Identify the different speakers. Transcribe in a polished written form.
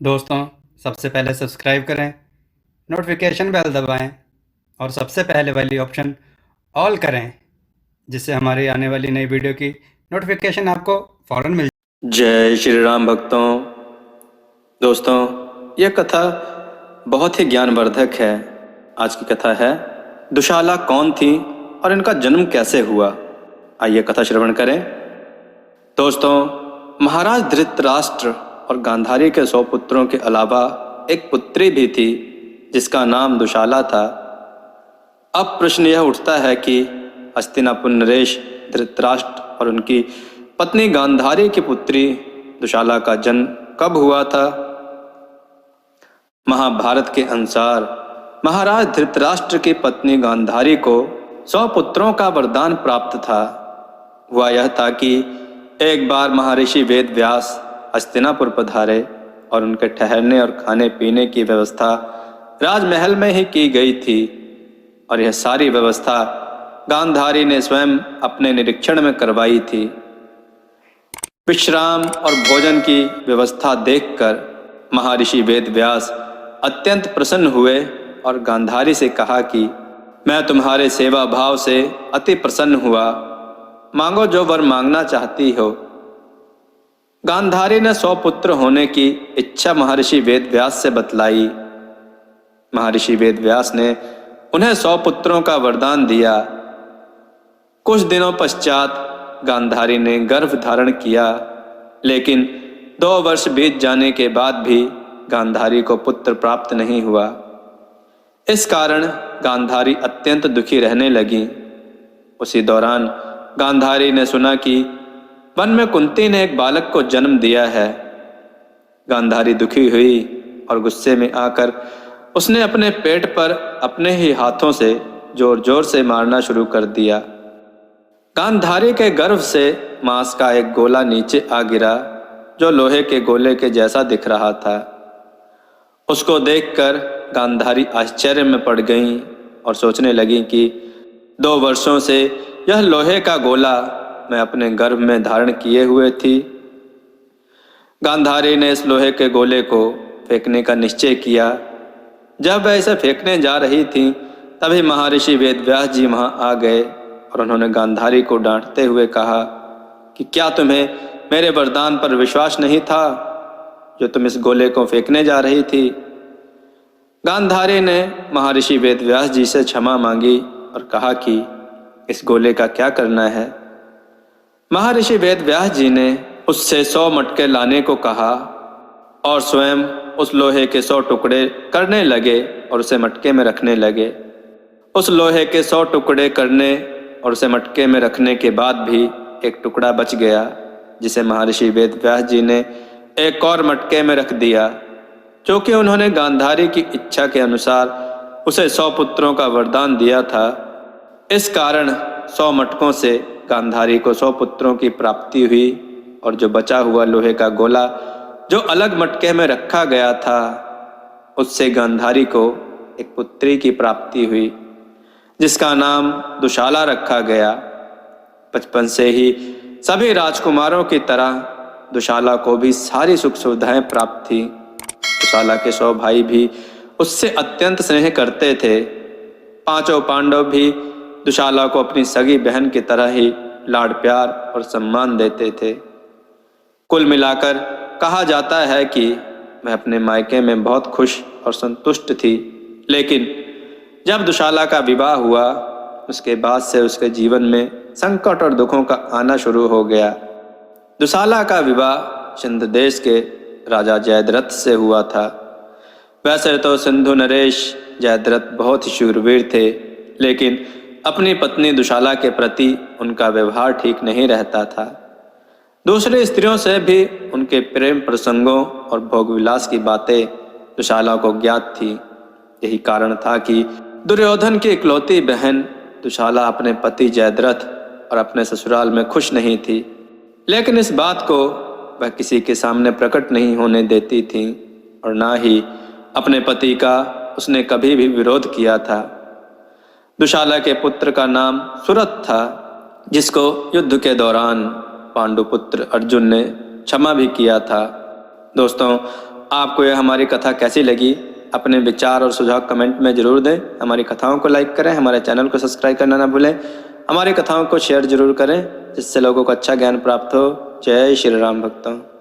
Speaker 1: दोस्तों, सबसे पहले सब्सक्राइब करें, नोटिफिकेशन बेल दबाएं और सबसे पहले वाली ऑप्शन ऑल करें, जिससे हमारी आने वाली नई वीडियो की नोटिफिकेशन आपको फ़ौरन मिल।
Speaker 2: जय श्री राम भक्तों। दोस्तों, यह कथा बहुत ही ज्ञानवर्धक है। आज की कथा है दुशाला कौन थी और इनका जन्म कैसे हुआ। आइए कथा श्रवण करें। दोस्तों, महाराज धृतराष्ट्र और गांधारी के 100 पुत्रों के अलावा एक पुत्री भी थी जिसका नाम दुशाला था। अब प्रश्न यह उठता है कि हस्तिनापुर नरेश धृतराष्ट्र और उनकी पत्नी गांधारी की पुत्री दुशाला का जन्म कब हुआ था। महाभारत के अनुसार महाराज धृतराष्ट्र की पत्नी गांधारी को 100 पुत्रों का वरदान प्राप्त था। हुआ यह था कि एक बार महर्षि वेद व्यास हस्तिनापुर पधारे और उनके ठहरने और खाने पीने की व्यवस्था राजमहल में ही की गई थी और यह सारी व्यवस्था गांधारी ने स्वयं अपने निरीक्षण में करवाई थी। विश्राम और भोजन की व्यवस्था देखकर महर्षि वेद व्यास अत्यंत प्रसन्न हुए और गांधारी से कहा कि मैं तुम्हारे सेवा भाव से अति प्रसन्न हुआ, मांगो जो वर मांगना चाहती हो। गांधारी ने 100 पुत्र होने की इच्छा महर्षि वेद व्यास से बतलाई। महर्षि वेद व्यास ने उन्हें 100 पुत्रों का वरदान दिया। कुछ दिनों पश्चात गांधारी ने गर्भ धारण किया, लेकिन 2 वर्ष बीत जाने के बाद भी गांधारी को पुत्र प्राप्त नहीं हुआ। इस कारण गांधारी अत्यंत दुखी रहने लगी। उसी दौरान गांधारी ने सुना कि वन में कुंती ने एक बालक को जन्म दिया है। गांधारी दुखी हुई और गुस्से में आकर उसने अपने पेट पर अपने ही हाथों से जोर जोर से मारना शुरू कर दिया। गांधारी के गर्भ से मांस का एक गोला नीचे आ गिरा जो लोहे के गोले के जैसा दिख रहा था। उसको देखकर गांधारी आश्चर्य में पड़ गईं और सोचने लगी कि 2 वर्षों से यह लोहे का गोला मैं अपने गर्भ में धारण किए हुए थी। गांधारी ने इस लोहे के गोले को फेंकने का निश्चय किया। जब वह इसे फेंकने जा रही थी तभी महर्षि वेदव्यास जी वहां आ गए और उन्होंने गांधारी को डांटते हुए कहा कि क्या तुम्हें मेरे वरदान पर विश्वास नहीं था जो तुम इस गोले को फेंकने जा रही थी। गांधारी ने महर्षि वेदव्यास जी से क्षमा मांगी और कहा कि इस गोले का क्या करना है। महर्षि वेदव्यास जी ने उससे 100 मटके लाने को कहा और स्वयं उस लोहे के 100 टुकड़े करने लगे और उसे मटके में रखने लगे। उस लोहे के 100 टुकड़े करने और उसे मटके में रखने के बाद भी एक टुकड़ा बच गया, जिसे महर्षि वेदव्यास जी ने एक और मटके में रख दिया। क्योंकि उन्होंने गांधारी की इच्छा के अनुसार उसे 100 पुत्रों का वरदान दिया था, इस कारण 100 मटकों से गांधारी को 100 पुत्रों की प्राप्ति हुई और जो बचा हुआ लोहे का गोला जो अलग मटके में रखा गया था उससे गांधारी को एक पुत्री की प्राप्ति हुई जिसका नाम दुशाला रखा गया। बचपन से ही सभी राजकुमारों की तरह दुशाला को भी सारी सुख सुविधाएं प्राप्त थी। दुशाला के 100 भाई भी उससे अत्यंत स्नेह करते थे। 5 पांडव भी दुशाला को अपनी सगी बहन की तरह ही लाड प्यार और सम्मान देते थे। कुल मिलाकर कहा जाता है कि मैं अपने मायके में बहुत खुश और संतुष्ट थी, लेकिन जब दुशाला का विवाह हुआ उसके बाद से उसके जीवन में संकट और दुखों का आना शुरू हो गया। दुशाला का विवाह सिंध देश के राजा जयद्रथ से हुआ था। वैसे तो सिंधु नरेश जयद्रथ बहुत ही शूरवीर थे, लेकिन अपनी पत्नी दुशाला के प्रति उनका व्यवहार ठीक नहीं रहता था। दूसरी स्त्रियों से भी उनके प्रेम प्रसंगों और भोगविलास की बातें दुशाला को ज्ञात थी। यही कारण था कि दुर्योधन की इकलौती बहन दुशाला अपने पति जयद्रथ और अपने ससुराल में खुश नहीं थी, लेकिन इस बात को वह किसी के सामने प्रकट नहीं होने देती थी और ना ही अपने पति का उसने कभी भी विरोध किया था। दुशाला के पुत्र का नाम सुरथ था, जिसको युद्ध के दौरान पांडुपुत्र अर्जुन ने क्षमा भी किया था। दोस्तों, आपको यह हमारी कथा कैसी लगी, अपने विचार और सुझाव कमेंट में ज़रूर दें। हमारी कथाओं को लाइक करें, हमारे चैनल को सब्सक्राइब करना ना भूलें। हमारी कथाओं को शेयर जरूर करें जिससे लोगों को अच्छा ज्ञान प्राप्त हो। जय श्री राम भक्तों।